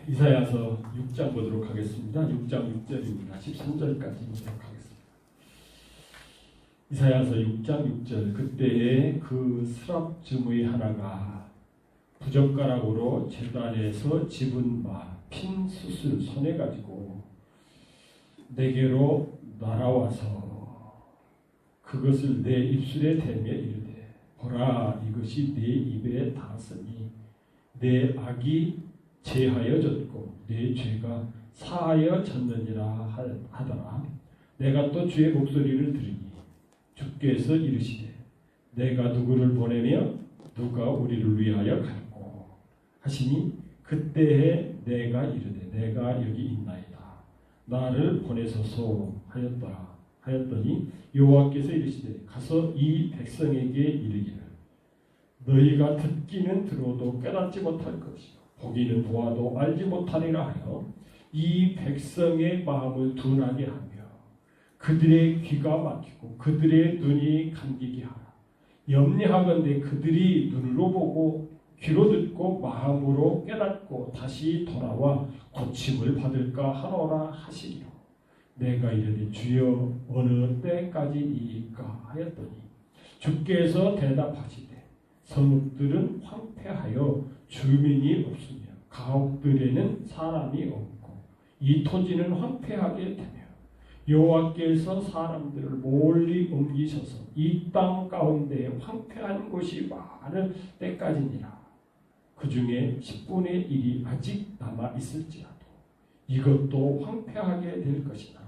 이사야서 6장 보도록 하겠습니다. 6장 6절입니다. 13절까지 보도록 하겠습니다. 이사야서 6장 6절. 그때에 그 스랍 즈무의 하나가 부젓가락으로 제단에서 집은 바 핀 숯을 손에 가지고 내게로 날아와서 그것을 내 입술에 대며 이르되 보라, 이것이 내 입에 닿았으니 내 악이 제하여졌고 내 죄가 사하여졌느니라 하더라. 내가 또 주의 목소리를 들으니 주께서 이르시되 내가 누구를 보내며 누가 우리를 위하여 갈고 하시니 그때에 내가 이르되 내가 여기 있나이다. 나를 보내소서 하였더니 여호와께서 이르시되 가서 이 백성에게 이르기를 너희가 듣기는 들어도 깨닫지 못할 것이요 보기는 보아도 알지 못하리라 하여 이 백성의 마음을 둔하게 하며 그들의 귀가 막히고 그들의 눈이 감기게 하라. 염려하건대 그들이 눈으로 보고 귀로 듣고 마음으로 깨닫고 다시 돌아와 고침을 받을까 하노라 하시리로. 내가 이르되 주여 어느 때까지이까 하였더니 주께서 대답하시되 성읍들은 황폐하여 주민이 없으며 가옥들에는 사람이 없고 이 토지는 황폐하게 되며 여호와께서 사람들을 멀리 옮기셔서 이 땅 가운데 황폐한 곳이 많을 때까지니라. 그 중에 10분의 1이 아직 남아 있을지라도 이것도 황폐하게 될 것이나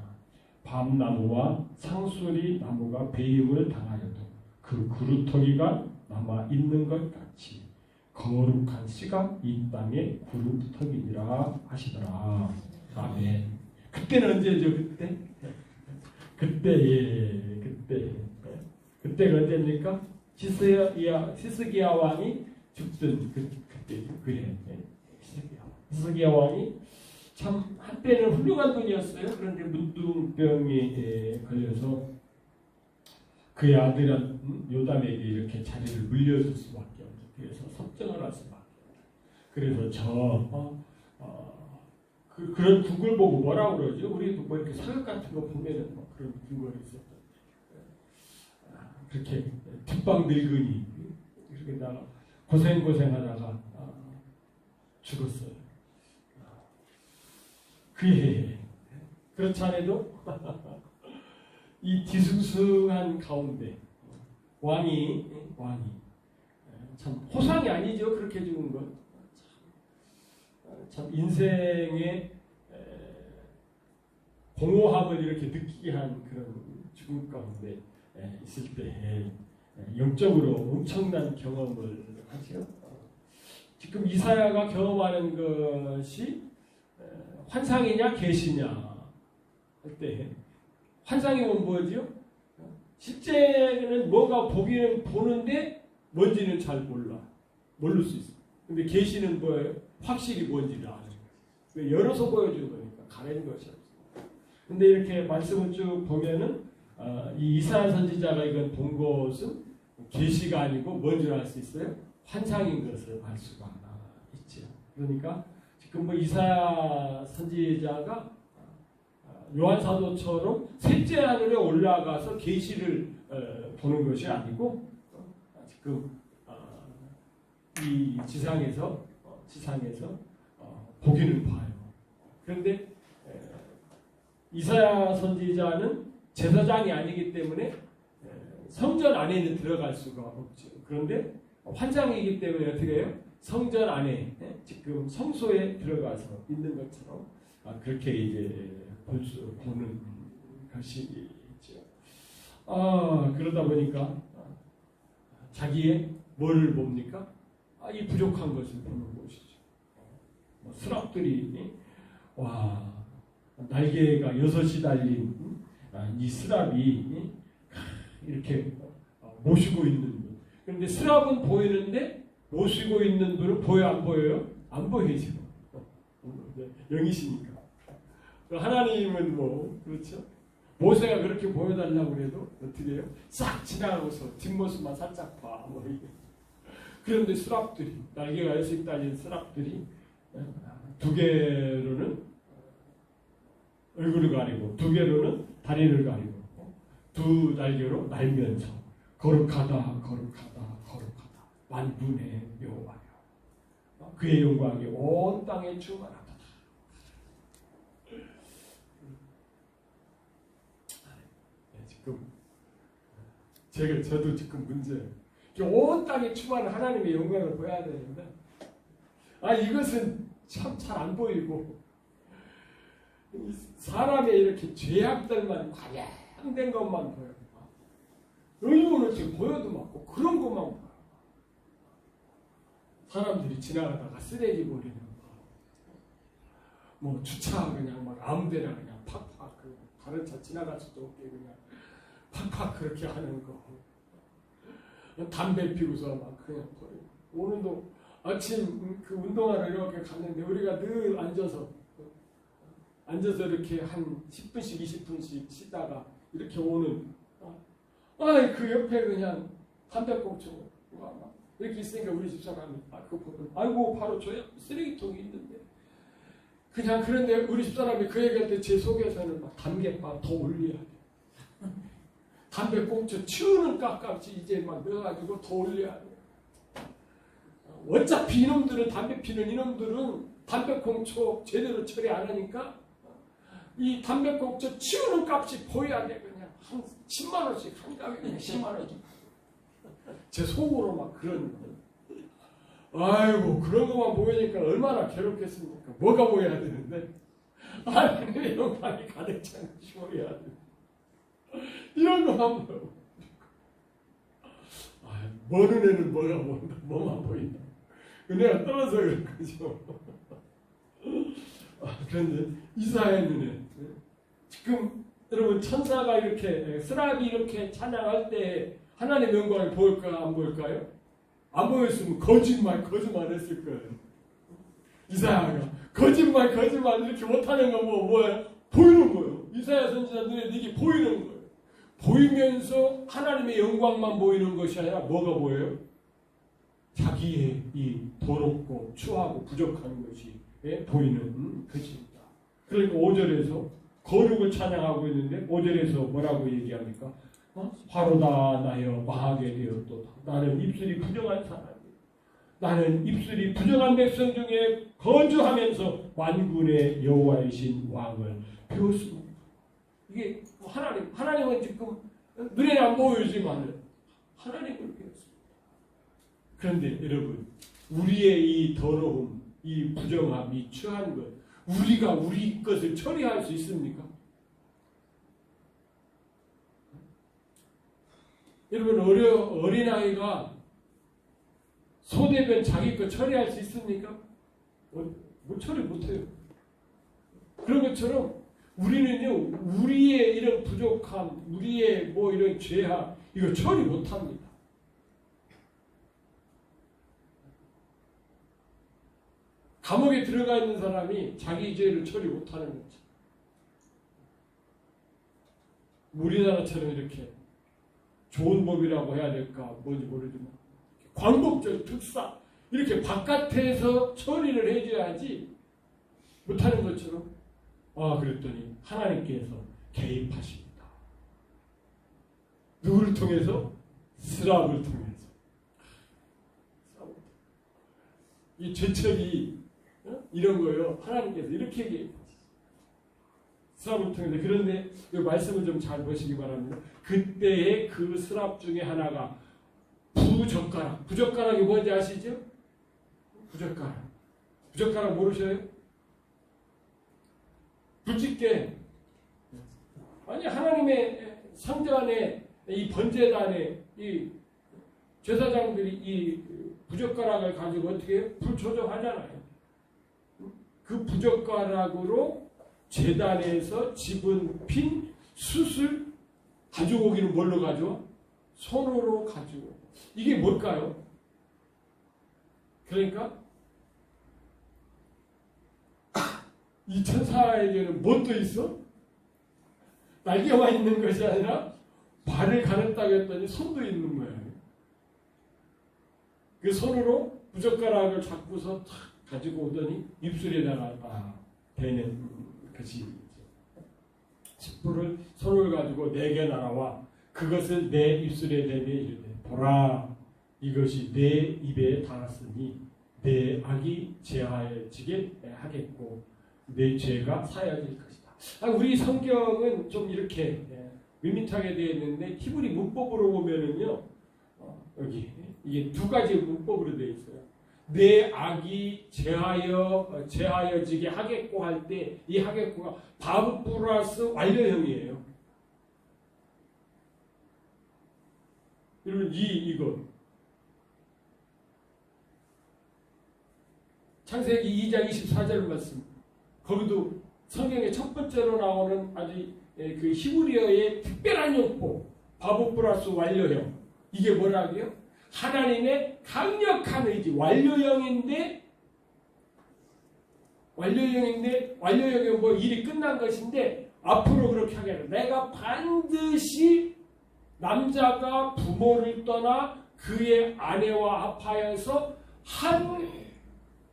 밤나무와 상수리 나무가 배임을 당하여도 그 그루터기가 남아 있는 것 같이 거룩한 씨가 이 땅의 그루터기니라 하시더라. 아멘. 그때는 언제죠? 그때가 언제입니까? 히스기야 왕이 죽던 그해. 히스기야 왕이 참 한때는 훌륭한 분이었어요. 그런데 문둥병에 걸려서 그의 아들은 요담에게 이렇게 자리를 물려줄 수밖에 없어요. 그래서 섭정을 할 수밖에 없어요. 그래서 그런 국을 보고 뭐라고 그러죠? 우리도 뭐 이렇게 사극 같은 거 보면은 뭐 그런 근거가 있었던 그렇게 뒷방 늙은이 이렇게 다 고생하다가 죽었어요. 그해 그렇지 않아도 이 뒤숭숭한 가운데 왕이 참 호상이 아니죠. 그렇게 죽은 것. 참 인생의 공허함을 이렇게 느끼게 한 그런 죽음 가운데 있을 때 영적으로 엄청난 경험을 하죠. 지금 이사야가 경험하는 것이 환상이냐 계시냐 할 때 환상이면 뭐죠? 실제는 뭐가 보기는 보는데 뭔지는 잘 모를 수 있어요. 근데 계시는 뭐예요? 확실히 뭔지를 아는 거예요. 열어서 보여주는 거니까 가리는 것이 없어요. 근데 이렇게 말씀을 쭉 보면은 이 이사야 선지자가 이건 본 것은 계시가 아니고 뭔지를 알 수 있어요? 환상인 것을 알 수가 있죠. 그러니까 지금 뭐 이사야 선지자가 요한 사도처럼 셋째 하늘에 올라가서 계시를 보는 것이 아니고 지금 이 지상에서 보기는 봐요. 그런데 이사야 선지자는 제사장이 아니기 때문에 성전 안에는 들어갈 수가 없죠. 그런데 환상이기 때문에 어떻게 해요? 성전 안에 지금 성소에 들어가서 있는 것처럼 그렇게 이제 보는 것이 있죠. 그러다 보니까 자기의 뭐를 봅니까? 이 부족한 것을 보는 것이죠. 스랍들이 날개가 6이 달린 이 스랍이 이렇게 모시고 있는 분. 그런데 스랍은 보이는데 모시고 있는 분은 보여 안 보여요? 안 보이죠. 영이시니까. 하나님은 그렇죠? 모세가 그렇게 보여달라고 해도 어떻게 해요? 싹 지나가고서 뒷모습만 살짝 봐. 그런데 스랍들이 날개가 6이 달린 스랍들이 두 개로는 얼굴을 가리고 두 개로는 다리를 가리고 두 날개로 날면서 거룩하다 거룩하다 거룩하다 만군의 여호와여 그의 영광이 온 땅에 충만하다. 지금 저도 지금 문제예요. 온 땅에 충만한 하나님의 영광을 보여야 되는데 이것은 참 잘 안 보이고 사람의 이렇게 죄악들만 과양된 것만 보여요. 의문을 지금 보여도 맞고 그런 것만 보여요. 사람들이 지나가다가 쓰레기 버리는 거, 뭐 주차 그냥 막 아무데나 그냥 팍팍 다른 차 지나갈 수도 없게 그냥 팍팍 그렇게 하는 거, 담배 피우고서 막 그냥 버리고. 오늘도 아침 그 운동하러 이렇게 갔는데 우리가 늘 앉아서 이렇게 한 10분씩 20분씩 쉬다가 이렇게 오는 그 옆에 그냥 담배꽁초 이렇게 있으니까 우리 집사람이 그거 보면 아이고 바로 저 쓰레기통이 있는데 그냥 그런데 우리 집사람이 그 얘기할 때 제 속에서는 막 담배빵 더 올려야 돼. 담배꽁초 치우는 값값이 이제 막 넣어가지고 더 올려야 돼. 어차피 이놈들은 담배 피는 이놈들은 담배꽁초 제대로 처리 안 하니까 이 담배꽁초 치우는 값이 보여야 돼. 그냥 한 10만 원씩 한 가게 그냥 10만 원씩. 제 속으로 막 그런 아이고 그런 것만 보이니까 얼마나 괴롭겠습니까? 뭐가 보여야 되는데 하나님의 영광이 가득 찬 것이 보여야 돼. 이런 것만 보여. 모르는 애는 뭐가 보인다. 뭐만 보인다. 은혜가 떨어져 그런 거죠. 그런데 이사야의 눈에 지금 여러분 천사가 이렇게 스랍이 이렇게 찬양할 때 하나님의 영광을 보일까 안 보일까요? 안 보였으면 거짓말 했을 거예요. 이사야가 거짓말 이렇게 못하는 건 뭐야? 보이는 거예요. 이사야 선지자 눈에 이게 보이는 거예요. 보이면서 하나님의 영광만 보이는 것이 아니라 뭐가 보여요? 자기의 이 더럽고 추하고 부족한 것이 보이는 것입니다. 그러니까 5절에서 거룩을 찬양하고 있는데 5절에서 뭐라고 얘기합니까? 화로다 나여 망하게 되었도다. 나는 입술이 부정한 사람이다. 나는 입술이 부정한 백성 중에 거주하면서 만군의 여호와이신 왕을 배웠습니다. 이게 하나님은 지금 눈에 안 보이지만 하나님을 배웠습니다. 그런데 여러분 우리의 이 더러움, 이 부정함, 이 추한 것 우리가 우리 것을 처리할 수 있습니까? 여러분 어린아이가 소대변 자기 거 처리할 수 있습니까? 뭐 처리 못해요. 그런 것처럼 우리는요 우리의 이런 부족함, 우리의 뭐 이런 죄악 이거 처리 못합니다. 감옥에 들어가 있는 사람이 자기 죄를 처리 못하는 거죠. 우리나라처럼 이렇게 좋은 법이라고 해야 될까 뭔지 모르지만 광복절 특사 이렇게 바깥에서 처리를 해줘야지 못하는 것처럼 그랬더니 하나님께서 개입하십니다. 누구를 통해서? 스랍을 통해서. 이 죄책이 이런 거예요. 하나님께서 이렇게 개입하시죠. 스랍을 통해서. 그런데 이 말씀을 좀 잘 보시기 바랍니다. 그때의 그 스랍 중에 하나가 부젓가락. 부젓가락이 뭔지 아시죠? 부젓가락. 부젓가락 모르셔요? 불집게. 아니 하나님의 상자 안에 이 번제단에 이 제사장들이 이 부젓가락을 가지고 어떻게 해요? 불 조정하잖아요. 그 부젓가락으로 제단에서 집은 핀 숯을 가지고 오기는 뭘로 가져와? 손으로 가지고. 이게 뭘까요? 그러니까 이 천사에게는 뭣도 있어? 날개만 있는 것이 아니라 발을 가렸다고 했더니 손도 있는 거예요. 그 손으로 부젓가락을 잡고서 탁 가지고 오더니 입술에다가 대는 것이 촛불을 손을 가지고 내게 날아와 그것을 내 입술에 대며 이르되 보라 이것이 내 입에 닿았으니 내 악이 제하여지게 하겠고 내 죄가 사여질 것이다. 우리 성경은 좀 이렇게 밋밋하게 되어 있는데 히브리 문법으로 보면은요 여기 이게 두 가지 문법으로 되어 있어요. 내 악이 제하여지게 하겠고 할 때 이 하겠고가 바브 플러스 완료형이에요. 여러분 이거 창세기 2장 24절 말씀 거기도 성경의 첫 번째로 나오는 아주 그 히브리어의 특별한 용법 바브 플러스 완료형 이게 뭐라고요? 하나님의 강력한 의지 완료형인데 완료형이 뭐 일이 끝난 것인데 앞으로 그렇게 하겠다. 내가 반드시 남자가 부모를 떠나 그의 아내와 합하여서 한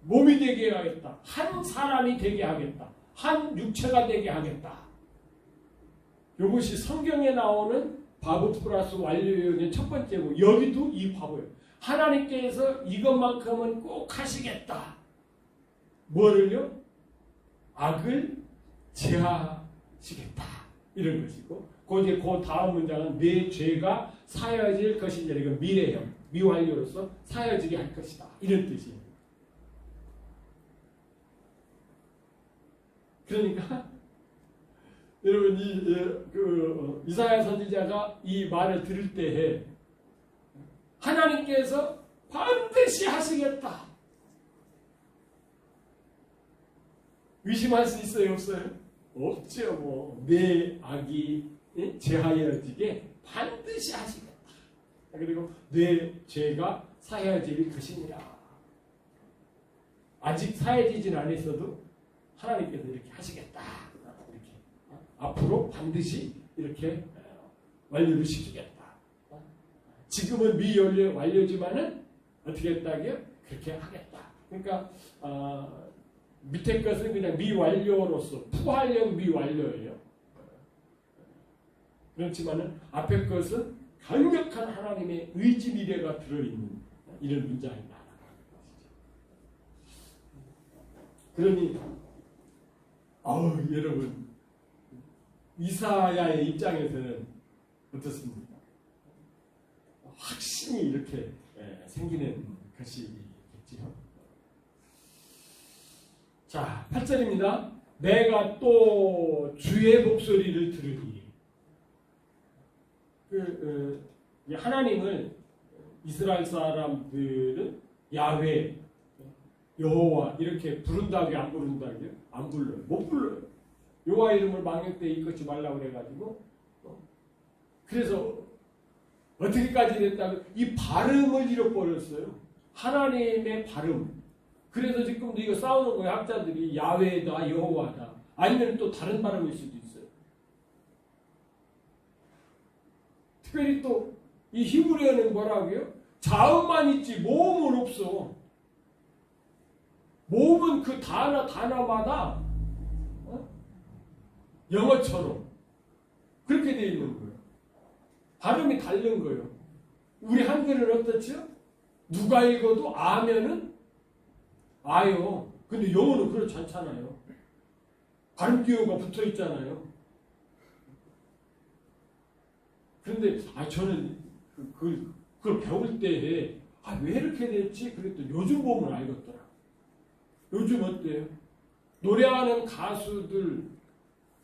몸이 되게 하겠다. 한 사람이 되게 하겠다. 한 육체가 되게 하겠다. 이것이 성경에 나오는 바브 플러스 완료형의 첫 번째고 여기도 이 바보예요. 하나님께서 이것만큼은 꼭 하시겠다. 뭐를요? 악을 제하시겠다. 이런 것이고 그 다음 문장은 내 죄가 사여질 것이냐. 이건 미래형, 미완료로서 사여지게 할 것이다. 이런 뜻이에요. 그러니까 여러분 이사야 선지자가 이 말을 들을 때에 하나님께서 반드시 하시겠다. 의심할 수 있어요? 없어요? 없죠. 뭐 내 악이 제하여지게 반드시 하시겠다. 그리고 내 죄가 사여질 것이니라. 아직 사여지진 않았어도 하나님께서 이렇게 하시겠다. 이렇게 앞으로 반드시 이렇게 완료를 시키겠다. 지금은 미완료지만은 어떻게 했다고요? 그렇게 하겠다. 그러니까 밑에 것은 그냥 미완료로서 푸활형 미완료예요. 그렇지만은 앞에 것은 강력한 하나님의 의지 미래가 들어있는 이런 문장이다. 그러니 여러분 이사야의 입장에서는 어떻습니까? 확신이 이렇게 생기는 것이겠지요. 자, 8절입니다. 내가 또 주의 목소리를 들으니 하나님을 이스라엘 사람들은 야훼, 여호와 이렇게 부른다고요? 안 부른다고요? 안 불러요. 못 불러요. 여호와 이름을 망령 때에 이끌지 말라고 그래가지고 그래서 어떻게까지 됐다고 이 발음을 잃어버렸어요. 하나님의 발음. 그래서 지금도 이거 싸우는 거예요. 학자들이 야훼다 여호와다 아니면 또 다른 발음일 수도 있어요. 특별히 또 이 히브리어는 뭐라고요? 자음만 있지 모음은 없어. 모음은 그 단어마다 영어처럼 그렇게 되어 있는 거예요. 발음이 다른 거예요. 우리 한글은 어떻죠? 누가 읽어도 아면은 아요. 근데 영어는 그렇지 않잖아요. 발음 기호가 붙어 있잖아요. 그런데 저는 그걸 배울 때에 왜 이렇게 됐지? 그랬더니 요즘 보면 알겠더라. 요즘 어때요? 노래하는 가수들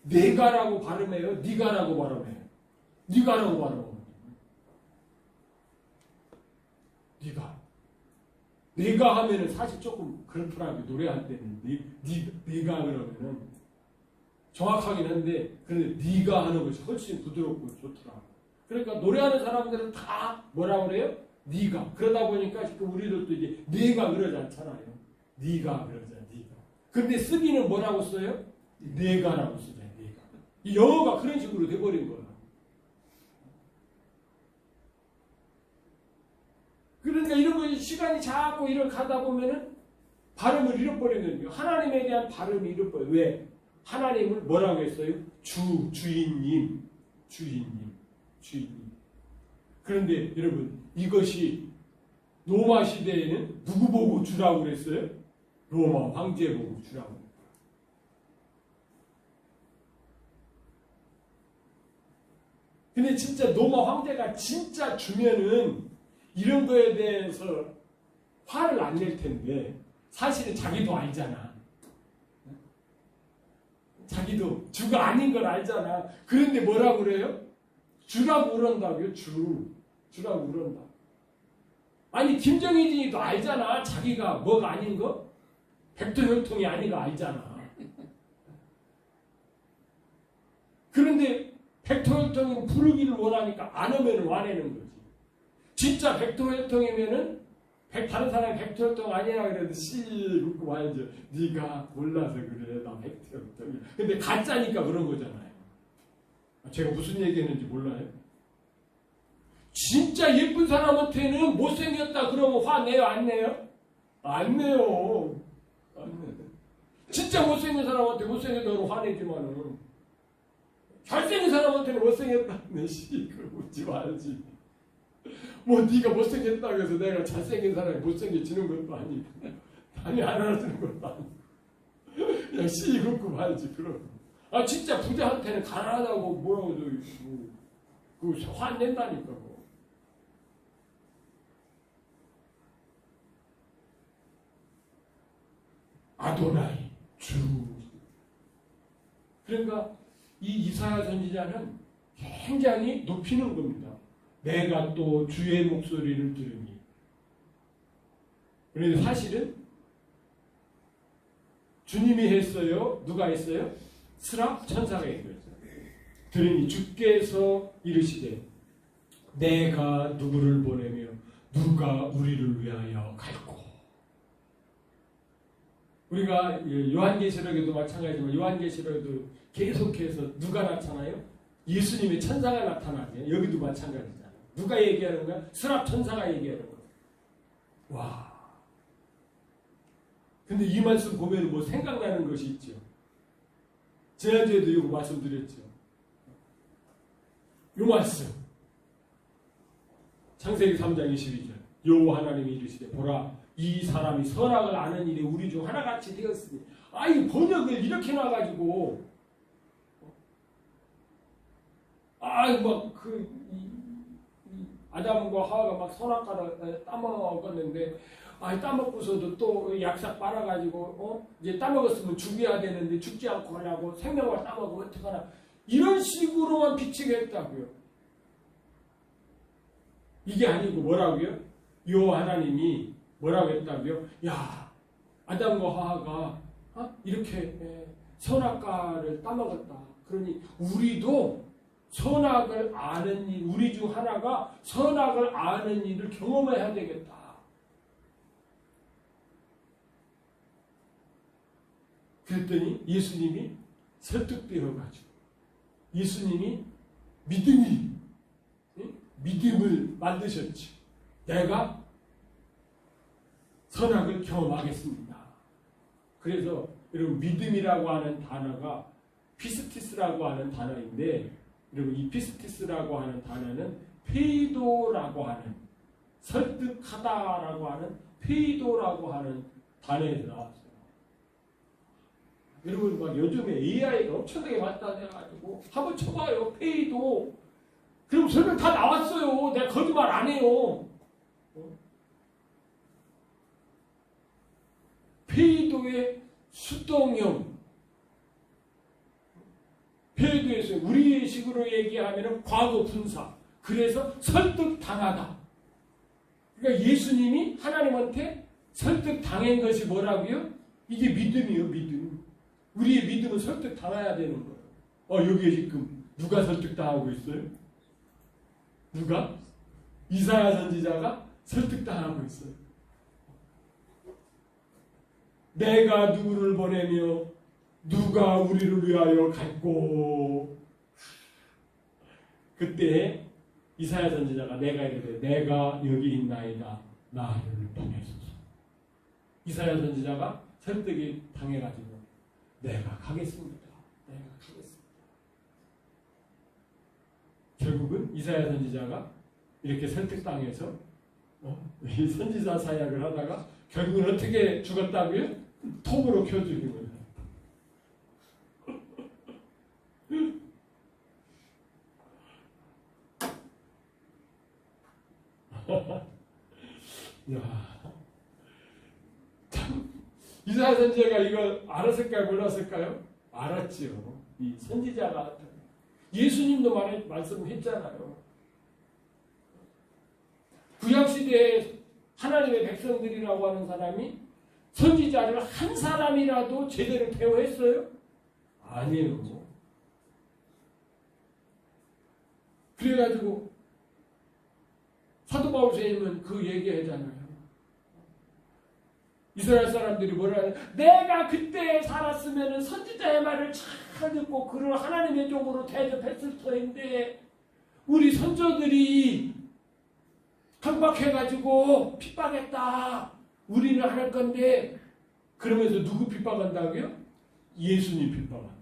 내가라고 발음해요? 니가라고 발음해요? 니가라고 발음해요. 내가 하면은 사실 조금 그렇더라고요. 노래할 때는 네가 그러면은 정확하긴 한데 그런데 네가 하는 것이 훨씬 부드럽고 좋더라고요. 그러니까 노래하는 사람들은 다 뭐라 그래요? 네가. 그러다 보니까 지금 우리들도 이제 네가 그러지 않잖아요. 네가 그러잖아. 네가. 근데 쓰기는 뭐라고 써요? 내가라고 쓰잖아요. 내가. 이 영어가 그런 식으로 돼버린 거야. 그러니까 이런 거 시간이 자꾸 이렇게 가다 보면은 발음을 잃어버리는 거예요. 하나님에 대한 발음을 잃어버려요. 왜? 하나님을 뭐라고 했어요? 주인님. 그런데 여러분, 이것이 로마 시대에는 누구 보고 주라고 그랬어요? 로마 황제 보고 주라고. 근데 진짜 로마 황제가 진짜 주면은 이런 거에 대해서 화를 안 낼 텐데 사실은 자기도 알잖아. 자기도 주가 아닌 걸 알잖아. 그런데 뭐라고 그래요? 주라고 그런다고요. 주라고 그런다. 아니 김정희진이도 알잖아. 자기가 뭐가 아닌 거? 백두혈통이 아니가 알잖아. 그런데 백두혈통이 부르기를 원하니까 안 오면 화내는 거지. 진짜 백두혈통이면은 다른 사람이 백두혈통 아니라 그래도 웃고 말이죠. 네가 몰라서 그래. 나 백두혈통이야. 근데 가짜니까 그런 거잖아요. 제가 무슨 얘기했는지 몰라요? 진짜 예쁜 사람한테는 못생겼다 그러면 화내요? 안 내요? 안 내요. 진짜 못생긴 사람한테 못생겼다 그러면 화내지만은 잘생긴 사람한테는 못생겼다네. 그걸 묻지 말지. 뭐 네가 못생겼다고 해서 내가 잘생긴 사람이 못생겨지는 것도 아니고 남이 안 알아주는 것도 아니고 그냥 웃고 말지. 그럼 진짜 부자한테는 가난하다고 뭐라고 그 화낸다니까. 아도나이 주. 그러니까 이 이사야 선지자는 굉장히 높이는 겁니다. 내가 또 주의 목소리를 들으니. 그런데 사실은 주님이 했어요? 누가 했어요? 스랍 천사가 했어요. 들으니 주께서 이르시되 내가 누구를 보내며 누가 우리를 위하여 갈고. 우리가 요한계시록에도 마찬가지지만 요한계시록에도 계속해서 누가 나타나요? 예수님의 천사가 나타나죠. 여기도 마찬가지잖아요. 누가 얘기하는 거야? 스랍 천사가 얘기하는 거야. 와. 근데 이 말씀 보면 뭐 생각나는 것이 있죠. 지난주에도 이거 말씀드렸죠. 이 말씀. 창세기 3장 22절. 여호와 하나님이 이르시되 보라 이 사람이 선악을 아는 일에 우리 중 하나같이 되었으니. 이 번역을 이렇게 놔가지고 아담과 하와가 막 선악과를 따먹었는데 따먹고서도 또 약삭 빨아가지고 이제 따먹었으면 죽여야 되는데 죽지 않고 하려고 생명을 따먹으면 어떡하나. 이런 식으로만 비치겠다고요. 이게 아니고 뭐라고요? 여호와 하나님이 뭐라고 했다고요? 야, 아담과 하와가 이렇게 선악과를 따먹었다. 그러니 우리도 선악을 아는 일, 우리 중 하나가 선악을 아는 일을 경험해야 되겠다. 그랬더니 예수님이 설득되어가지고 예수님이 믿음을 만드셨지. 내가 선악을 경험하겠습니다. 그래서 여러분 믿음이라고 하는 단어가 피스티스라고 하는 단어인데 여러분 이 피스티스라고 하는 단어는 페이도라고 하는 설득하다라고 하는 페이도라고 하는 단어에서 나왔어요. 여러분 막 요즘에 AI가 엄청나게 발달해가지고 한번 쳐봐요. 페이도. 그럼 설명 다 나왔어요. 내가 거짓말 안 해요. 페이도의 수동형. 페이도에서 우리의 식으로 얘기하면 과거 분사. 그래서 설득당하다. 그러니까 예수님이 하나님한테 설득당한 것이 뭐라고요? 이게 믿음이에요. 믿음. 우리의 믿음은 설득당해야 되는 거예요. 여기에 지금 누가 설득당하고 있어요? 누가? 이사야 선지자가 설득당하고 있어요. 내가 누구를 보내며 누가 우리를 위하여 갈고. 그때 이사야 선지자가 내가 이르되 내가 여기 있나이다 나를 보내소서. 이사야 선지자가 설득이 당해가지고 내가 가겠습니다. 내가 가겠습니다. 결국은 이사야 선지자가 이렇게 설득당해서 이 선지자 사역을 하다가 결국은 어떻게 죽었다고요? 톱으로 켜 죽인 거예요. 야, 참 이사야 선지자가 이거 알았을까요? 몰랐을까요? 알았지요. 이 선지자가 예수님도 말씀했잖아요. 구약 시대에 하나님의 백성들이라고 하는 사람이 선지자를 한 사람이라도 제대로 대우했어요? 아니에요. 그래가지고 사도 바울 선생님은 그 얘기하잖아요. 이스라엘 사람들이 뭐라 해요? 내가 그때 살았으면 선지자의 말을 잘 듣고 그를 하나님의 종으로 대접했을 터인데 우리 선조들이 강박해가지고 핍박했다. 우리는 할 건데 그러면서 누구 핍박한다고요? 예수님 핍박한다.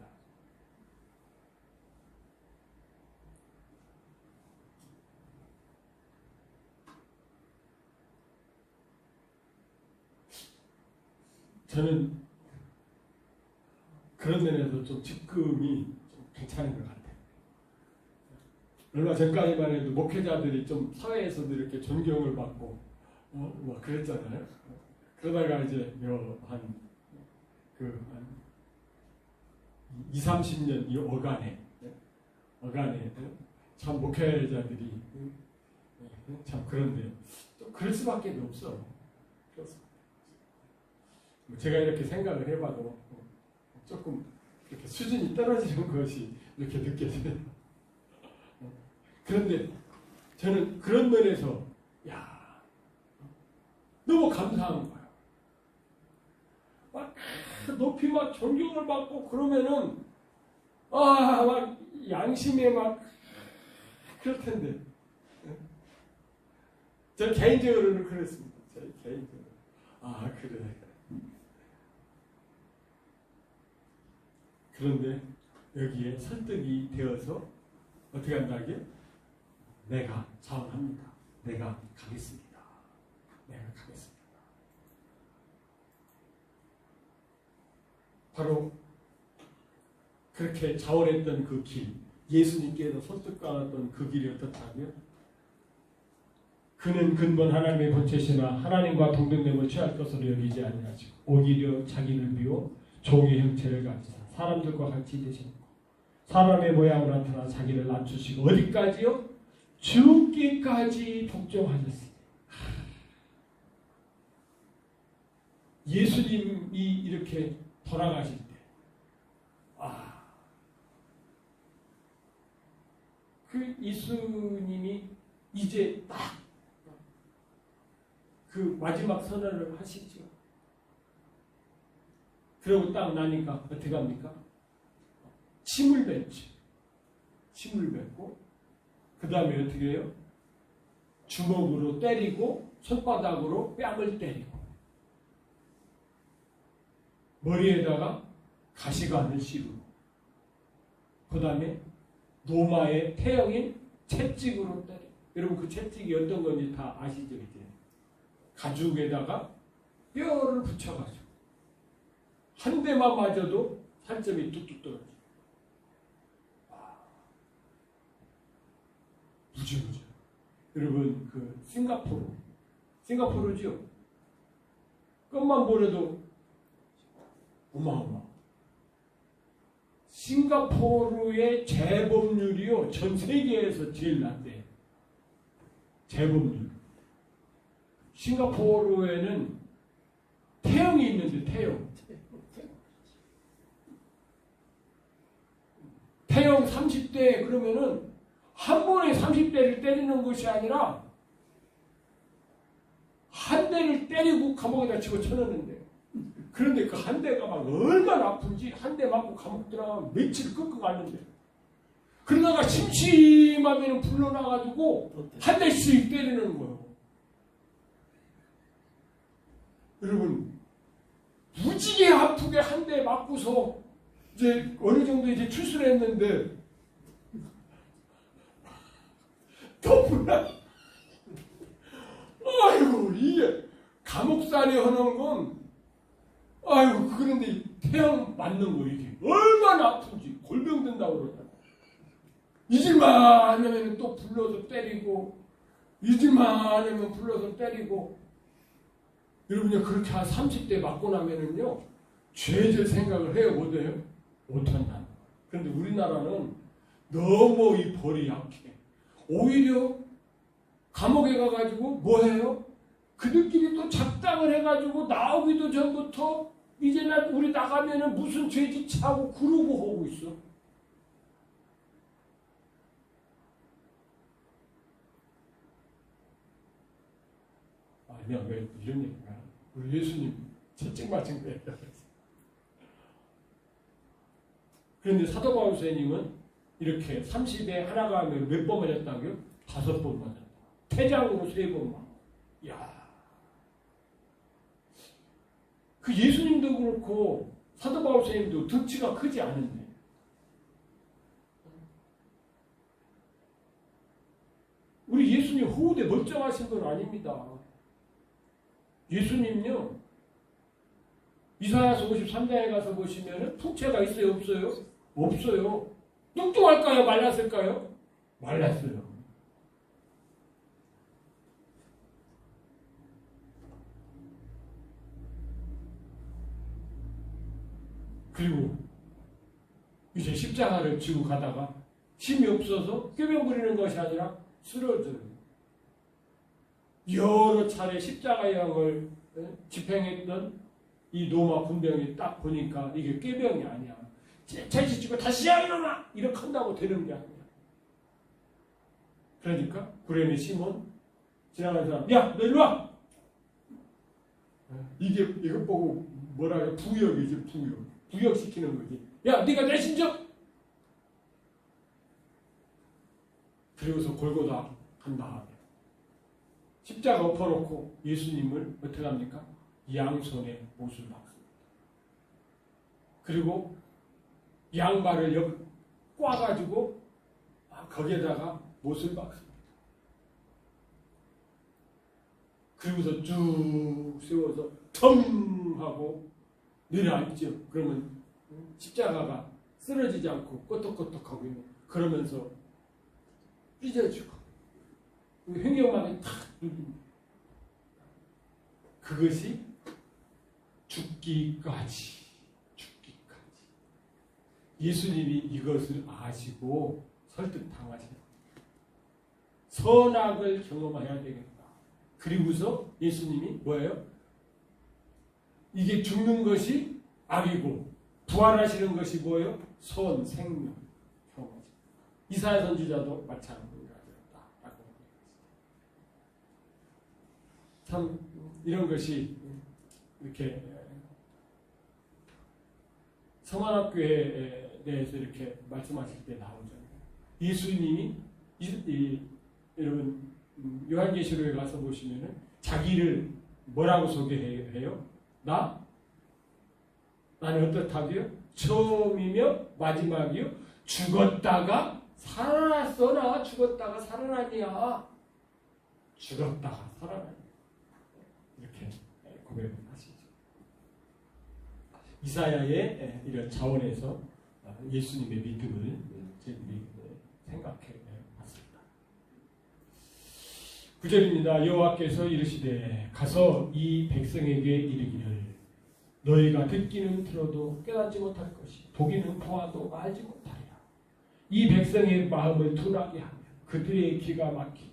저는 그런 면에서 좀 직급이 좀 괜찮은 것 같아요. 얼마 전까지만 해도 목회자들이 좀 사회에서도 이렇게 존경을 받고 뭐 그랬잖아요. 그러다가 이제 한 20-30년 이 어간에 참 목회자들이 참 그런데 좀 그럴 수밖에 없어. 제가 이렇게 생각을 해봐도 조금 이렇게 수준이 떨어지는 것이 이렇게 느껴져요. 그런데 저는 그런 면에서 너무 감사한 거예요. 막 높이 막 존경을 받고 그러면은 막 양심에 막 그럴 텐데 저 개인적으로는 그랬습니다. 저 개인적으로 그래. 그런데 여기에 설득이 되어서 어떻게 한다고요? 내가 자원합니다. 내가 가겠습니다. 내가 가겠습니다. 바로 그렇게 자원했던 그 길, 예수님께서 설득받았던 그 길이 어떻다면 그는 근본 하나님의 본체시나 하나님과 동등됨을 취할 것으로 여기지 아니하시고 오히려 자기를 비워 종의 형체를 가지사 사람들과 같이 되셨고 사람의 모양으로 나타나 자기를 낮추시고 어디까지요? 죽기까지 복종하셨습니다. 예수님이 이렇게 돌아가실 때 그 예수님이 이제 딱 그 마지막 선언을 하시죠. 그러고 딱 나니까 어떻게 합니까? 침을 뱉죠. 침을 뱉고 그 다음에 어떻게 해요? 주먹으로 때리고 손바닥으로 뺨을 때리고 머리에다가 가시관을 씌우고 그 다음에 로마의 태형인 채찍으로 때리고 여러분 그 채찍이 어떤 건지 다 아시죠? 이제 가죽에다가 뼈를 붙여가지고 한 대만 맞아도 살점이 뚝뚝 떨어져요. 무지무지. 여러분 그 싱가포르죠? 끝만 보려도 어마어마. 싱가포르의 재범률이요 전 세계에서 제일 낮대요. 재범률. 싱가포르에는 태형이 있는데 태형 30대 그러면은 한 번에 30대를 때리는 것이 아니라 한 대를 때리고 감옥에다 집어쳐넣는데 그런데 그 한 대가 막 얼마나 아픈지 한 대 맞고 감옥 들어가면 며칠 끄고 가는데 그러다가 심심하면 불러놔가지고 한 대씩 때리는 거예요. 여러분 무지개 아프게 한 대 맞고서 이제 어느 정도 이제 출소를 했는데 더 불안. 아이고 이게 감옥살이 하는 건 아이고 그런데 태양 맞는 거 이게 얼마나 아픈지 골병 든다고 그러잖아. 잊을만 하면 또 불러서 때리고 잊을만 하면 불러서 때리고. 여러분이 그렇게 한 30대 맞고 나면은요 죄질 생각을 해요 못해요? 못한다. 그런데 우리나라는 너무 이 벌이 약해. 오히려 감옥에 가가지고 뭐해요? 그들끼리 또 작당을 해가지고 나오기도 전부터 이제는 우리 나가면은 무슨 죄짓 하고 그러고 하고 있어. 아니야 왜 이런 얘기가? 우리 예수님 채찍 맞은 거예요. 그런데 사도 바울 선생님은 이렇게 30에 하나가 하면 몇 번 맞았다고요? 5번 맞았다. 태장으로 3번 맞고. 야, 그 예수님도 그렇고 사도 바울 선생님도 덩치가 크지 않은데 우리 예수님 호흡에 멀쩡하신 건 아닙니다. 예수님요 이사야서 53장에 가서 보시면은 풍채가 있어요 없어요? 없어요. 뚱뚱할까요? 말랐을까요? 말랐어요. 그리고 이제 십자가를 지고 가다가 힘이 없어서 꾀병 부리는 것이 아니라 쓰러져요. 여러 차례 십자가의 양을 집행했던 이 로마 군병이 딱 보니까 이게 꾀병이 아니야. 채찍 쥐고 다시 일어나! 이렇게 한다고 되는 게 아니야. 그러니까 구레네 시몬 지나가는 사람 야 너 일로 와! 이게 이것 보고 뭐라 그래? 부역이지 부역. 부역시키는 거지. 야 네가 내 신적! 그리고서 골고다 한 다음에 십자가 엎어놓고 예수님을 어떻게 합니까? 양손에 못을 박습니다. 그리고 양발을 여기 꽈가지고 거기에다가 못을 박습니다. 그리고서 쭉 세워서 텅 하고 내려앉죠. 그러면 십자가가 쓰러지지 않고 꼬떡꼬떡하고 그러면서 삐져주고 횡격막이 탁 누릅니다. 그것이 죽기까지. 예수님이 이것을 아시고 설득당하십니다. 선악을 경험해야 되겠다. 그리고서 예수님이 뭐예요? 이게 죽는 것이 악이고 부활하시는 것이 뭐예요? 선, 생명 경험하십니다. 이사야 선지자도 마찬가지다. 참 이런 것이 이렇게 성환학교에 대해서 이렇게 말씀하실 때 나오잖아요. 예수님이 여러분 요한계시록에 가서 보시면은 자기를 뭐라고 소개해요? 나는 어떻다고요? 처음이며 마지막이요. 죽었다가 살아났어나 죽었다가 살아나냐? 죽었다가 살아나냐? 이렇게 고백을 하시죠. 이사야의 이런 차원에서 예수님의 믿음을 저희들이 생각해 봤습니다. 9절입니다. 여호와께서 이르시되 가서 이 백성에게 이르기를 너희가 듣기는 들어도 깨닫지 못할 것이 보기는 보아도 알지 못하리라. 이 백성의 마음을 둔하게 하며 그들의 귀가 막히고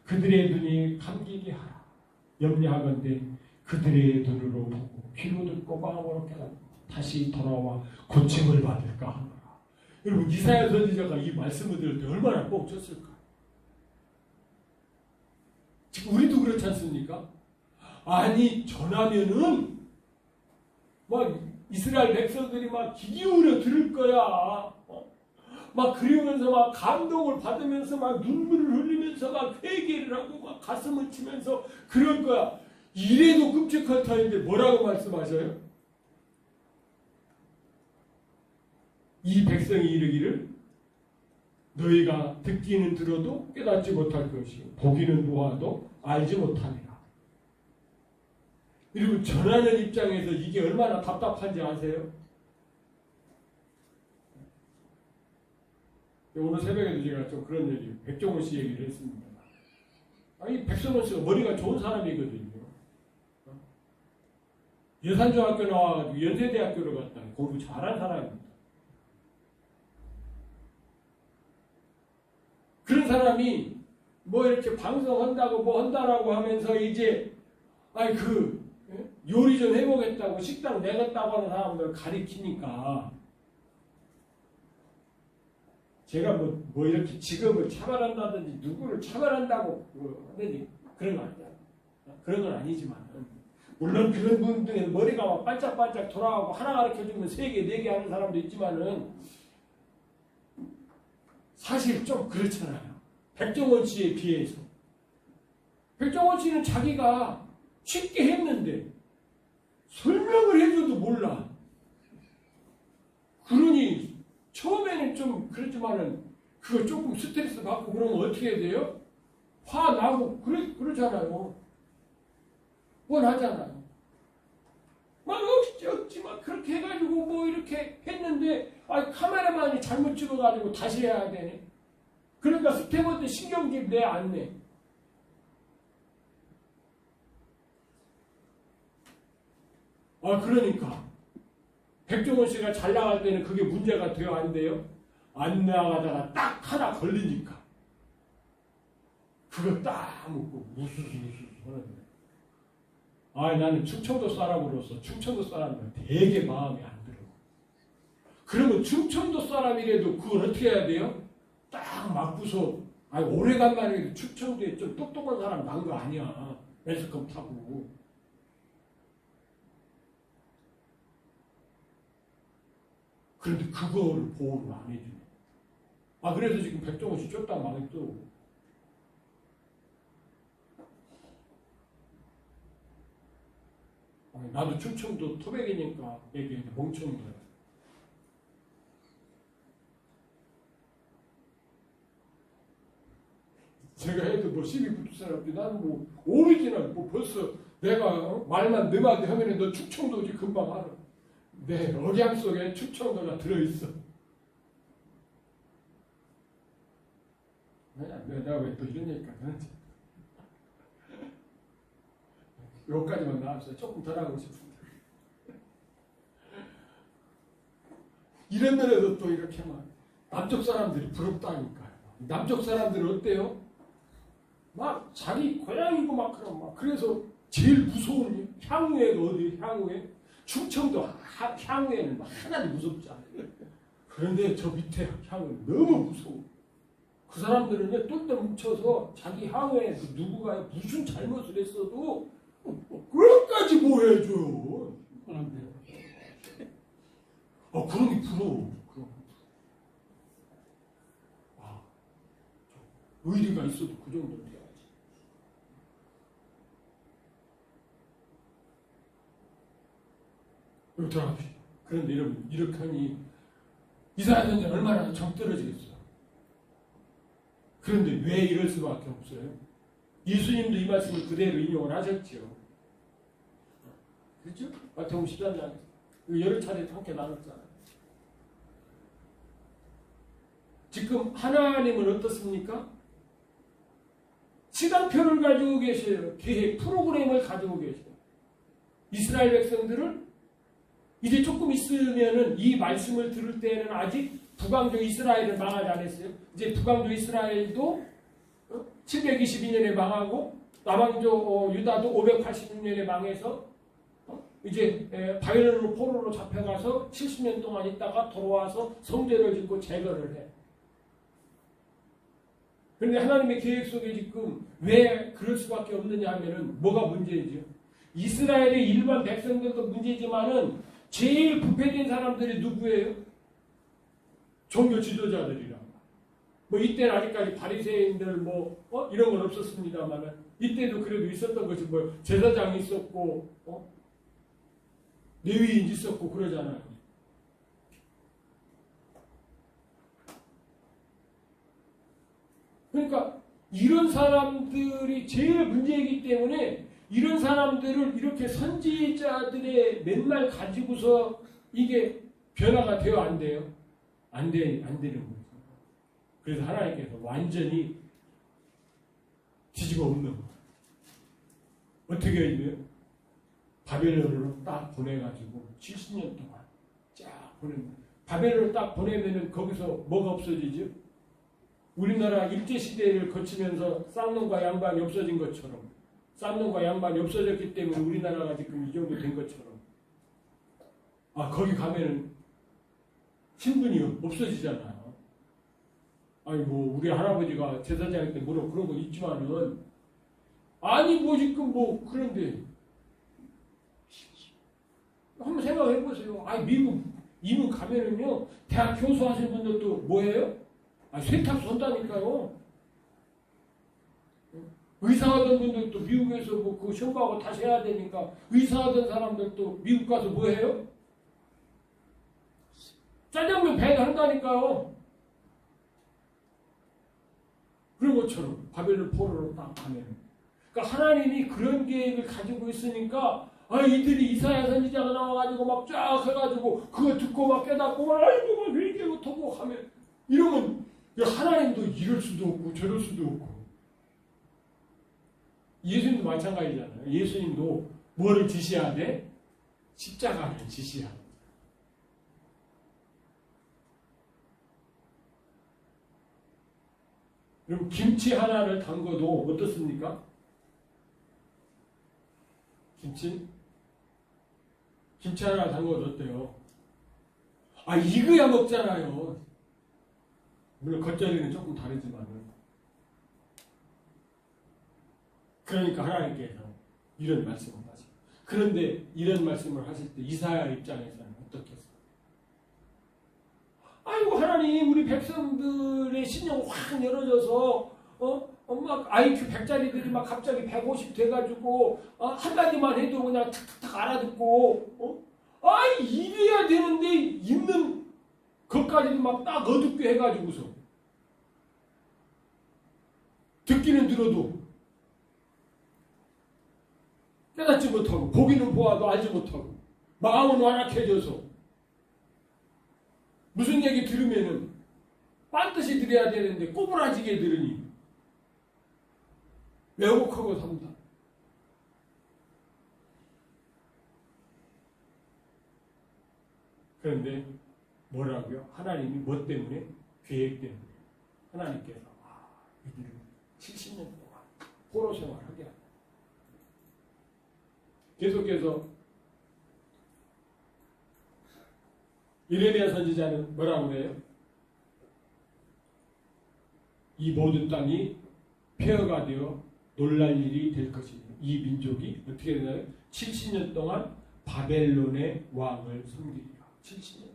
그들의 눈이 감기게 하라. 염려하건대 그들의 눈으로 보고 귀로 듣고 마음으로 깨닫고 다시 돌아와 고침을 받을까 하노라. 여러분 이사야 선지자가 이 말씀을 들을 때 얼마나 꼭 쳤을까? 지금 우리도 그렇지 않습니까? 아니 전하면은 막 이스라엘 백성들이 막 귀 기울여 들을 거야. 막 그러면서 막 감동을 받으면서 막 눈물을 흘리면서 막 회개를 하고 막 가슴을 치면서 그럴 거야. 이래도 끔찍할 터인데 뭐라고 말씀하셔요? 이 백성이 이르기를 너희가 듣기는 들어도 깨닫지 못할 것이요 보기는 보아도 알지 못하리라. 그리고 전하는 입장에서 이게 얼마나 답답한지 아세요? 오늘 새벽에도 제가 좀 그런 얘기, 백종원 씨 얘기를 했습니다. 아니, 백종원 씨가 머리가 좋은 사람이거든요. 예산중학교 나와가지고 연세대학교를 갔다 공부 잘한 사람입니다. 그런 사람이 뭐 이렇게 방송한다고 뭐 한다라고 하면서 이제 아니 요리 좀 해보겠다고 식당 내겠다고 하는 사람들 가리키니까 제가 뭐 이렇게 직업을 차별한다든지 누구를 차별한다고 하든지 그런 거 아니야. 그런 건 아니지만 물론 그런 분들에 머리가 막 반짝반짝 돌아가고 하나 가르쳐주면 3개, 4개 하는 사람도 있지만은 사실 좀 그렇잖아요. 백종원 씨에 비해서. 백종원 씨는 자기가 쉽게 했는데 설명을 해줘도 몰라. 그러니 처음에는 좀 그렇지만은 그거 조금 스트레스 받고 그러면 어떻게 해야 돼요? 화 나고 그러잖아요. 원하잖아요. 막 억지 막 그렇게 해가지고 뭐 이렇게 했는데 카메라만이 잘못 찍어가지고 다시 해야 되네. 그러니까 스태프한테 신경질 내 안 내. 그러니까 백종원 씨가 잘 나갈 때는 그게 문제가 돼요, 안 돼요? 안 나가다가 딱 하나 걸리니까 그거 딱 먹고 무수수 하는데 나는 충청도 사람으로서 충청도 사람들 되게 마음에 안 들어. 그러면 충청도 사람이라도 그걸 어떻게 해야 돼요? 딱 맞고서 오래간만에 충청도에 좀 똑똑한 사람 난 거 아니야. 매스컴 타고. 그런데 그거를 보호를 안 해주네. 그래서 지금 백종원 씨 쫓다 망했더라고. 나도 충청도 토백이니까 얘기했는데 멍청이더라. 제가 해도 뭐 시비 붙을 사람인데 나는 뭐 오리지널 뭐 벌써 내가 말만 너마디 하면 너 충청도지 금방 알아. 내 억양 속에 충청도가 들어있어. 내가 왜 또 이런 얘기까지 하는지. 여기까지만 나왔어요. 조금 더 하고 싶은데. 이런 데에도 또 이렇게 막 남쪽 사람들이 부럽다니까요. 남쪽 사람들은 어때요? 막 자기 고향이고 막 그런 막 그래서 제일 무서운 향후에도 어디 향후에 충청도 향후에는 막 하나도 무섭지 않아요. 그런데 저 밑에 향후는 너무 무서워. 그 사람들은 똘똘 뭉쳐서 자기 향후에 누구가 무슨 잘못을 했어도 그것까지 뭐 해줘요. 그런 게 부러워. 의리가 있어도 그 정도는 돼야지. 여기 들어갑시다. 그런데 여러분, 이렇게 하니 이스라엘 전쟁 얼마나 정 떨어지겠어요. 그런데 왜 이럴 수밖에 없어요? 예수님도 이 말씀을 그대로 인용을 하셨죠. 그렇죠? 마태복음 14장 여러 차례 함께 나눴잖아요. 지금 하나님은 어떻습니까? 시간표를 가지고 계셔요. 계획, 프로그램을 가지고 계셔요. 이스라엘 백성들을 이제 조금 있으면은 이 말씀을 들을 때는 아직 북왕조 이스라엘을 망하지 않았어요. 이제 북왕조 이스라엘도 722년에 망하고 남왕조 유다도 586년에 망해서 이제 바벨론 포로로 잡혀가서 70년 동안 있다가 돌아와서 성전을 짓고 제거를 해. 그런데 하나님의 계획 속에 지금 왜 그럴 수밖에 없느냐 하면은 뭐가 문제이죠? 이스라엘의 일반 백성들도 문제지만은 제일 부패된 사람들이 누구예요? 종교 지도자들이라. 뭐 이때는 아직까지 바리새인들 이런 건 없었습니다만은 이때도 그래도 있었던 것이 제사장이 있었고 레위인 있었고 그러잖아요. 그러니까 이런 사람들이 제일 문제이기 때문에 이런 사람들을 이렇게 선지자들의 맨날 가지고서 이게 변화가 돼요, 안 돼요? 안 되는 거죠. 그래서 하나님께서 완전히 뒤집어 엎는 거예요. 어떻게 해요? 바벨론으로 딱 보내가지고 70년 동안 쫙 보내면 바벨론을 딱 보내면은 거기서 뭐가 없어지죠? 우리나라 일제시대를 거치면서 쌍놈과 양반이 없어진 것처럼 쌍놈과 양반이 없어졌기 때문에 우리나라가 지금 이 정도 된 것처럼 거기 가면은 신분이 없어지잖아요. 아니 뭐 우리 할아버지가 제사장일 때 뭐라 그런 거 있지만은 아니 뭐 지금 뭐 그런데 한번 생각해 보세요. 아니 미국 이민 가면은요 대학 교수 하시는 분들도 뭐예요? 세탁소 한다니까요. 의사하던 분들도 미국에서 뭐 그 시험하고 다시 해야 되니까 의사하던 사람들도 미국 가서 뭐 해요? 짜장면 배달 한다니까요. 그런 것처럼 바벨론 포로로 딱 가면 그러니까 하나님이 그런 계획을 가지고 있으니까 이들이 이사야 선지자가 나와가지고 막 쫙 해가지고 그거 듣고 막 깨닫고 막 아이고 막 회개 못하고 하면 이러면 하나님도 이럴 수도 없고 저럴 수도 없고 예수님도 마찬가지잖아요. 예수님도 뭐를 지시해야 돼? 십자가를 지시해야 돼. 그럼 김치 하나를 담궈도 어떻습니까? 김치 하나 담궈도 어때요? 익어야 먹잖아요. 물론 겉절이는 조금 다르지만 그러니까 하나님께서 이런 말씀을 하시고 그런데 이런 말씀을 하실 때 이사야 입장에서는 어떻겠어요? 아이고 하나님 우리 백성들의 신령 확 열어져서 엄마 IQ 100짜리들이 막 갑자기 150 돼가지고 한마디만 해도 그냥 탁탁탁 알아듣고 이래야 되는데 있는 것까지도 막 딱 어둡게 해가지고서 듣기는 들어도 깨닫지 못하고 보기는 보아도 알지 못하고 마음은 완악해져서 무슨 얘기 들으면은 빤듯이 들어야 되는데 꼬부라지게 들으니 왜곡하고 삽니다. 그런데 뭐라고요? 하나님이 뭐 때문에? 계획 때문에. 하나님께서 이들을 70년 동안 포로 생활하게 한다. 계속해서 이레미야 선지자는 뭐라고 그래요? 이 모든 땅이 폐허가 되어 놀랄 일이 될 것이니 이 민족이 어떻게 되나요? 70년 동안 바벨론의 왕을 섬기리라. 70년 동안.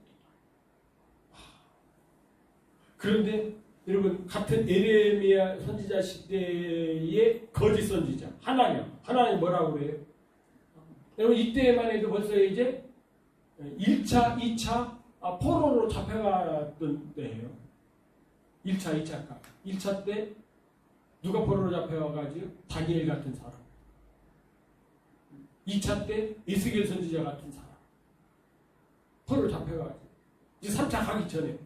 그런데 여러분 같은 에레미야 선지자 시대의 거짓 선지자 하나님 뭐라고 그래요? 여러분 이때만 해도 벌써 이제 1차, 2차 포로로 잡혀갔던 때예요. 1차, 2차가. 1차 때 누가 포로로 잡혀가지고 다니엘 같은 사람. 2차 때 에스겔 선지자 같은 사람. 포로로 잡혀가지고. 이제 3차 가기 전에.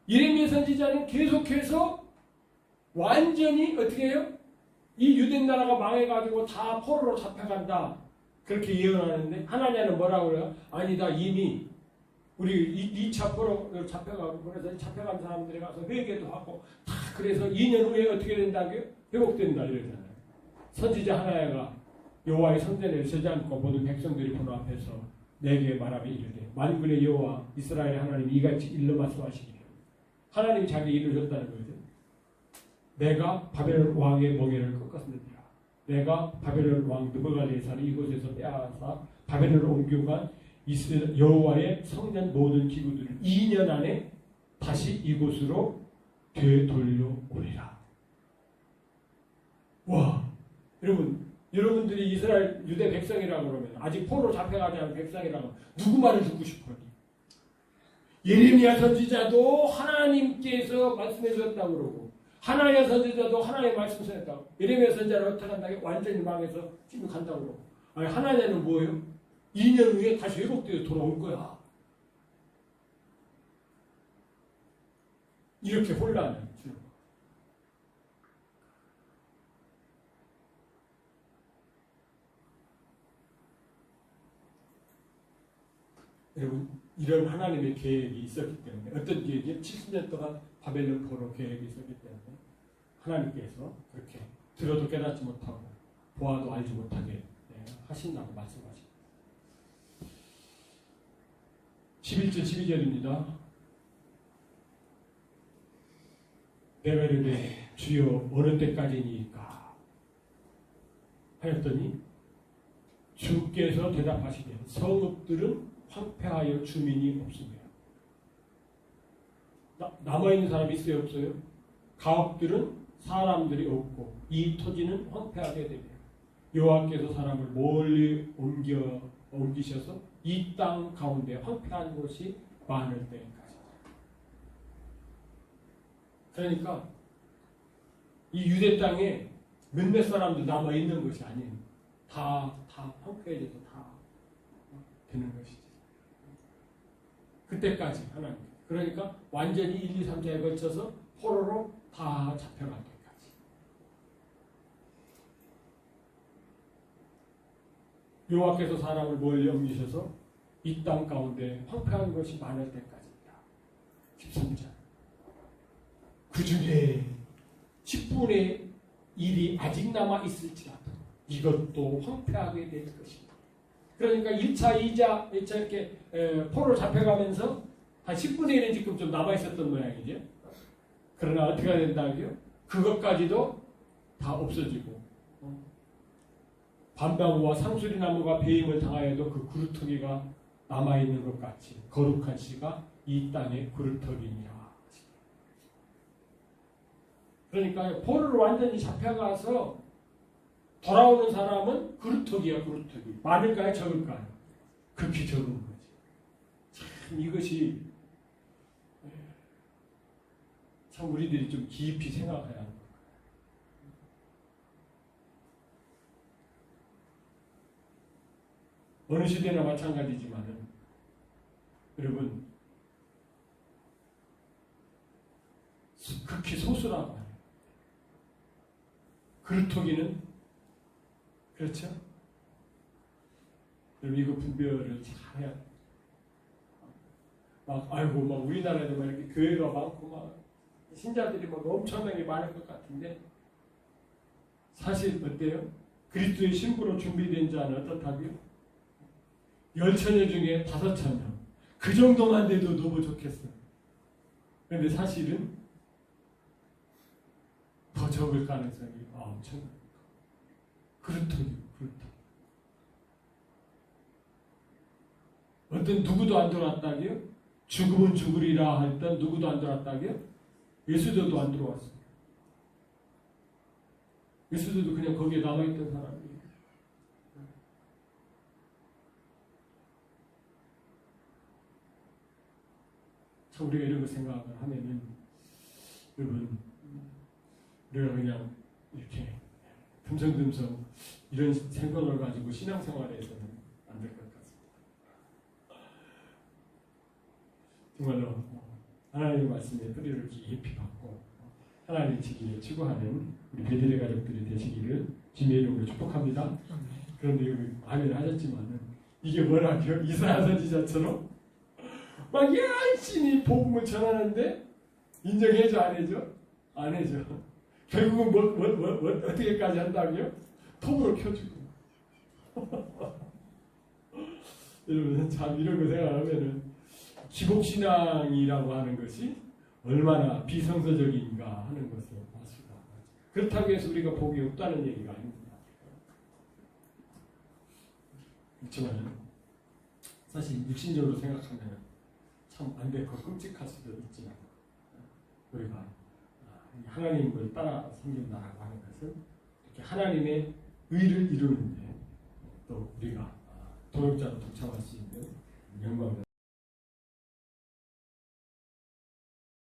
예레미야 선지자는 계속해서 완전히 어떻게 해요? 이 유대 나라가 망해가지고 다 포로로 잡혀간다. 그렇게 예언하는데 하나님은 뭐라고 그래요? 아니다. 이미 우리 2차 포로 잡혀가고 그래서 잡혀간 사람들이 가서 회개도 하고 다 그래서 2년 후에 어떻게 된다고요? 회복된다 이러잖아요. 선지자 하나야가 여호와의 성전에 서지 않고 모든 백성들이 보는 앞에서 내게 말하며 이르되 만군의 여호와 이스라엘 하나님 이같이 일러 말씀하시기를 하나님이 자기 일을 줬다는 거죠. 내가 바벨론 왕의 멍에를 꺾었느니라. 내가 바벨론 왕 느부갓네살을 이곳에서 빼앗아 바벨론으로 옮겨간 여호와의 성전 모든 기구들을 2년 안에 다시 이곳으로 되돌려 오리라. 와, 여러분들이 이스라엘 유대 백성이라고 그러면 아직 포로 잡혀가지 않은 백성이라고 누구 말을 듣고 싶어요? 예레미야 선지자도 하나님께서 말씀해 주셨다고 그러고 하나야 선지자도 하나님의 말씀을 했다고. 예레미야 선지자는 어떻게 한다고? 완전히 망해서 지금 간다고 그러고. 아니 하나냐는 뭐예요? 2년 후에 다시 회복되어 돌아올 거야. 이렇게 혼란을 주는 거예요. 여러분 이런 하나님의 계획이 있었기 때문에 어떤 계획이 70년 동안 바벨론 포로 계획이 있었기 때문에 하나님께서 그렇게 들어도 깨닫지 못하고 보아도 알지 못하게 하신다고 말씀하십니다. 11절 12절입니다. 내가 이르되 주여 어느 때까지니까 하였더니 주께서 대답하시되 성읍들은 황폐하여 주민이 없습니다. 남아있는 사람이 있어요 없어요? 가옥들은 사람들이 없고 이 토지는 황폐하게 됩니다. 여호와께서 사람을 멀리 옮기셔서 이 땅 가운데 황폐한 곳이 많을 때까지. 그러니까 이 유대 땅에 몇몇 사람도 남아 있는 것이 아니에요. 다 황폐해져서 다 되는 것이지. 그때까지 하나님. 그러니까 완전히 1, 2, 3자에 걸쳐서 포로로 다 잡혀갈 때까지. 여호와께서 사람을 멀리 옮기셔서 이 땅 가운데 황폐한 것이 많을 때까지입니다. 13절. 그 중에 10분의 1이 아직 남아 있을지라도 이것도 황폐하게 될 것입니다. 그러니까 1차, 2차 이렇게 포로로 잡혀가면서 한 10분의 1은 지금 좀 남아 있었던 모양이죠. 그러나 어떻게 해야 된다고요? 그것까지도 다 없어지고 밤나무와 상수리나무가 배임을 당하여도 그 구루터기가 남아있는 것 같이 거룩한 씨가 이 땅의 구루터기니라. 그러니까 포로로 완전히 잡혀가서 돌아오는 사람은 구루터기야 구루터기. 많을까요 적을까요? 극히 적은 거지. 참 이것이 참 우리들이 좀 깊이 생각해야 하는 거예요. 어느 시대나 마찬가지지만은 여러분 극히 소수라고 해요. 그루터기는 그렇죠? 여러분 이거 분별을 잘 해야 돼요. 아이고 막 우리나라에도 막 이렇게 교회가 많고 막 신자들이 막 엄청나게 많을 것 같은데 사실 어때요? 그리스도의 신부로 준비된 자는 어떻다고요? 10,000여 중에 5,000여. 그 정도만 돼도 너무 좋겠어요. 그런데 사실은 더 적을 가능성이 엄청납니다. 그렇더니. 어떤 누구도 안 들어왔다고요? 죽으면 죽으리라 했던 누구도 안 들어왔다고요? 예수도도 안 들어왔어요. 예수도도 그냥 거기에 남아있던 사람이에요. 참 우리가 이런 거 생각을 하면은 여러분 우리가 그냥 이렇게 듬성듬성 이런 생각을 가지고 신앙생활에서는 안 될 것 같습니다. 정말로 하나님의 말씀에 뿌리를 깊이 박고 하나님의 지기에 추구하는 우리 베드레 가족들이 되시기를 주님의 이름으로 축복합니다. 그런데 여기 말을 하셨지만은 이게 뭐라고요? 이사야 선지자처럼 막 열심히 복음을 전하는데 인정해줘 안 해줘? 안 해줘. 결국은 어떻게까지 한다고요? 톱으로 켜주고. 여러분 참 이런 거 생각하면은 기복신앙이라고 하는 것이 얼마나 비성서적인가 하는 것을 알 수가. 그렇다고 해서 우리가 복이 없다는 얘기가 아닙니다. 그렇지만 사실 육신적으로 생각하면 참 안 될 것 끔찍할 수도 있지만 우리가 하나님을 따라 섬긴다라고 하는 것은 이렇게 하나님의 의를 이루는데 또 우리가 동역자로 동참할 수 있는 영광을